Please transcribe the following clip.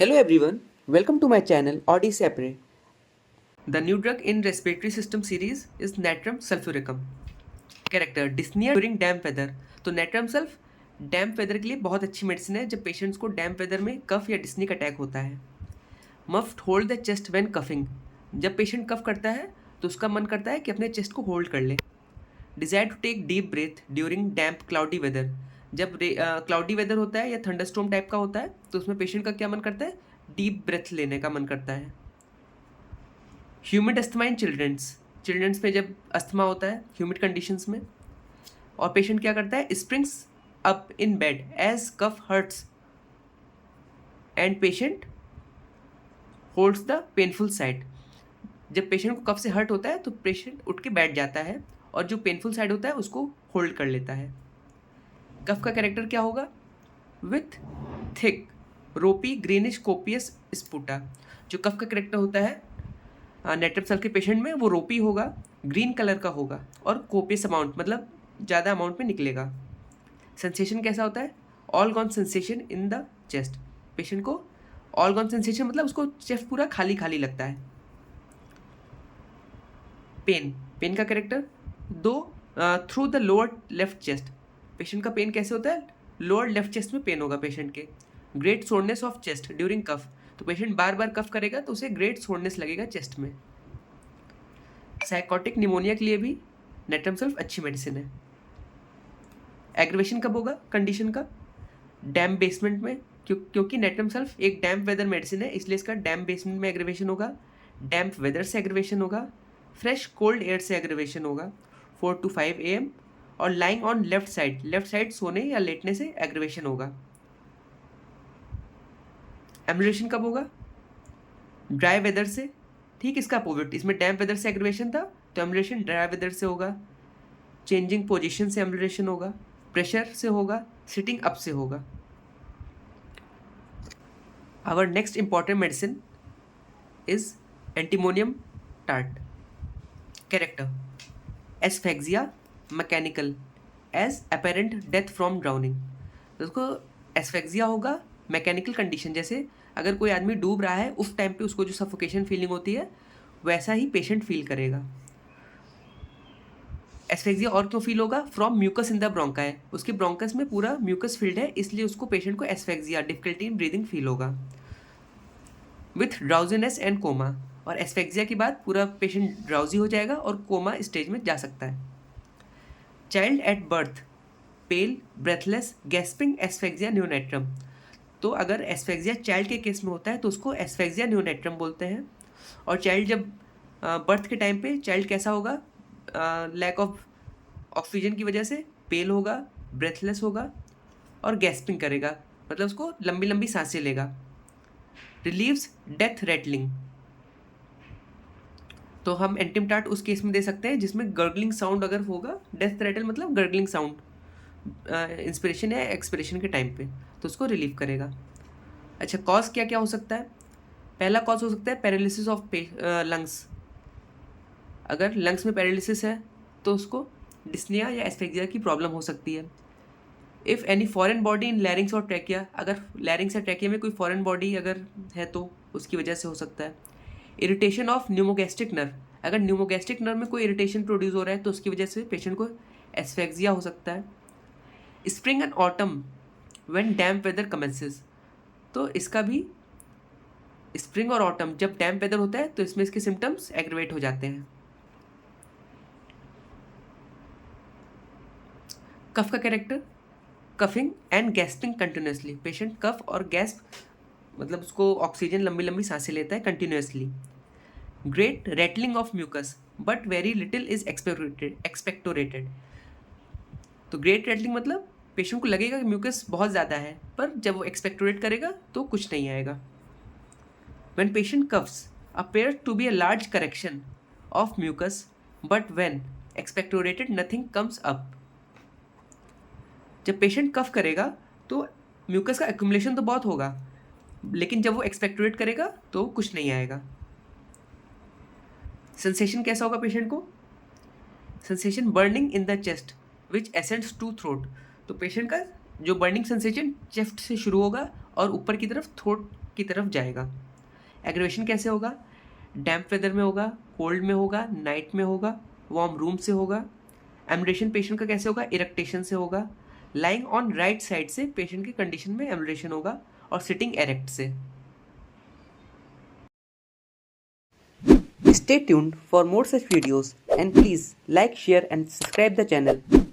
Hello everyone, welcome to my channel Audi Sapre. The new drug in respiratory system series is Natrum sulfuricum. Character dyspnea during damp weather. तो natrum sulph डैम्प weather के लिए बहुत अच्छी medicine है जब patients को डैम्प weather में कफ या डिस्नी का अटैक होता है. Must hold the chest when coughing. जब पेशेंट कफ करता है तो उसका मन करता है कि अपने चेस्ट को होल्ड कर ले. Desire to take deep breath during damp cloudy weather. जब क्लाउडी वेदर होता है या थंडरस्टॉर्म टाइप का होता है तो उसमें पेशेंट का क्या मन करता है, डीप ब्रेथ लेने का मन करता है. ह्यूमिड अस्थमा इन चिल्ड्रंस में जब अस्थमा होता है ह्यूमिड कंडीशंस में, और पेशेंट क्या करता है, springs up in bed as cough hertz and patient holds the painful side. जब पेशेंट को कफ से हर्ट होता है तो पेशेंट उठ के बैठ जाता है और जो पेनफुल साइड होता है उसको होल्ड कर लेता है. कफ का कैरेक्टर क्या होगा, विथ थिक रोपी ग्रीनिश कोपियस स्पूटा. जो कफ का कैरेक्टर होता है नेट्रम सल्फ के पेशेंट में वो रोपी होगा, ग्रीन कलर का होगा और कोपियस अमाउंट मतलब ज़्यादा अमाउंट में निकलेगा. सेंसेशन कैसा होता है, all gone sensation in the chest. Patient को ऑल गॉन सेंसेशन मतलब उसको चेस्ट पूरा खाली खाली लगता है. पेन का कैरेक्टर दो through the lower left chest. Patient का पेन कैसे होता है, लोअर लेफ्ट चेस्ट में पेन होगा पेशेंट के. Great soreness of chest during cough. तो पेशेंट बार बार कफ करेगा तो उसे ग्रेट सोरनेस लगेगा चेस्ट में. साइकोटिक निमोनिया के लिए भी नेट्रम सल्फ अच्छी मेडिसिन है. एग्रीवेशन कब होगा कंडीशन का, डैम्प बेसमेंट में. क्योंकि नेट्रम सल्फ एक डैम्प वेदर मेडिसिन है इसलिए इसका डैम्प बेसमेंट में एग्रीवेशन होगा, डैम्प वेदर से एग्रीवेशन होगा, फ्रेश कोल्ड एयर से एग्रीवेशन होगा 4 to 5 AM, और लाइंग ऑन लेफ्ट साइड सोने या लेटने से एग्रीवेशन होगा. एम्युलेशन कब होगा, ड्राई वेदर से. ठीक इसका अपोजिट, इसमें डैम्प वेदर से एग्रीवेशन था तो एम्युलेशन ड्राई वेदर से होगा. चेंजिंग पोजीशन से एम्युलेशन होगा, प्रेशर से होगा, सिटिंग अप से होगा. Our next important medicine is antimonium tart. Character asphyxia mechanical as apparent death from drowning. तो उसको एस्फेक्सिया होगा मैकेनिकल कंडीशन, जैसे अगर कोई आदमी डूब रहा है उस टाइम पे उसको जो सफोकेशन फीलिंग होती है वैसा ही पेशेंट फील करेगा. एस्फेक्सिया और क्यों फील होगा, from mucus in the bronchi. उसके ब्रोंकस में पूरा म्यूकस फील्ड है इसलिए उसको पेशेंट को asphyxia difficulty in breathing feel होगा. With drowsiness and coma. और एस्फेक्सिया के बाद पूरा पेशेंट ड्राउजी हो जाएगा और कोमा स्टेज में जा सकता है. Child at birth pale breathless gasping asphyxia neonatorum. तो अगर एस्फेक्सिया चाइल्ड के केस में होता है तो उसको एस्फेक्सिया न्यूनेट्रम बोलते हैं. और चाइल्ड जब बर्थ के टाइम पे चाइल्ड कैसा होगा, लैक ऑफ ऑक्सीजन की वजह से पेल होगा, ब्रेथलेस होगा और गैस्पिंग करेगा, मतलब उसको लंबी लंबी सांसें लेगा. Relieves death rattling. तो हम एंटीमटाट उस केस में दे सकते हैं जिसमें गर्गलिंग साउंड अगर होगा, डेथ रेटल मतलब गर्गलिंग साउंड इंस्पिरेशन या एक्सपिरेशन के टाइम पे, तो उसको रिलीव करेगा. अच्छा, कॉज क्या क्या हो सकता है. पहला कॉज हो सकता है पैरालिसिस ऑफ लंग्स. अगर लंग्स में पैरालिसिस है तो उसको डिस्निया या एस्फेक्सिया की प्रॉब्लम हो सकती है. If any foreign body in लैरिंग्स और ट्रैकिया. अगर लैरिंग्स या ट्रैकिया में कोई फॉरेन बॉडी अगर है तो उसकी वजह से हो सकता है. Irritation of pneumogastric nerve. अगर न्यूमोगैस्ट्रिक नर्व में कोई इरिटेशन प्रोड्यूस हो रहा है तो उसकी वजह से पेशेंट को एस्फेक्सिया हो सकता है. Spring and autumn when damp weather commences. तो इसका भी स्प्रिंग और ऑटम जब डैम्प वेदर होता है तो इसमें इसके सिम्टम्स एग्रीवेट हो जाते हैं. कफ का character coughing and gasping continuously. Patient कफ और गैस्प मतलब उसको ऑक्सीजन लंबी लंबी सांसें लेता है continuously. Great rattling of mucus but very little is expectorated. तो ग्रेट रेटलिंग मतलब पेशेंट को लगेगा कि म्यूकस बहुत ज़्यादा है पर जब वो एक्सपेक्टोरेट करेगा तो कुछ नहीं आएगा. When patient coughs appear to be a large correction of mucus but when expectorated nothing comes up. जब पेशेंट कफ करेगा तो म्यूकस का एक्यूमुलेशन तो बहुत होगा लेकिन जब वो एक्सपेक्टोरेट करेगा तो कुछ नहीं आएगा. सेंसेशन कैसा होगा पेशेंट को, sensation burning in the chest which ascends to throat. तो पेशेंट का जो बर्निंग सेंसेशन चेस्ट से शुरू होगा और ऊपर की तरफ थ्रोट की तरफ जाएगा। एग्रेवेशन कैसे होगा? डैम्प वेदर में होगा, कोल्ड में होगा, नाइट में होगा, वार्म रूम से होगा। एम्यूलेशन पेशेंट का कैसे होगा? इरेक्टेशन से होगा। लाइंग ऑन राइट साइड से पेशेंट की कंडीशन में एम्यूलेशन होगा, और सिटिंग एरेक्ट से। Stay tuned for more such videos and please like, share and subscribe the channel.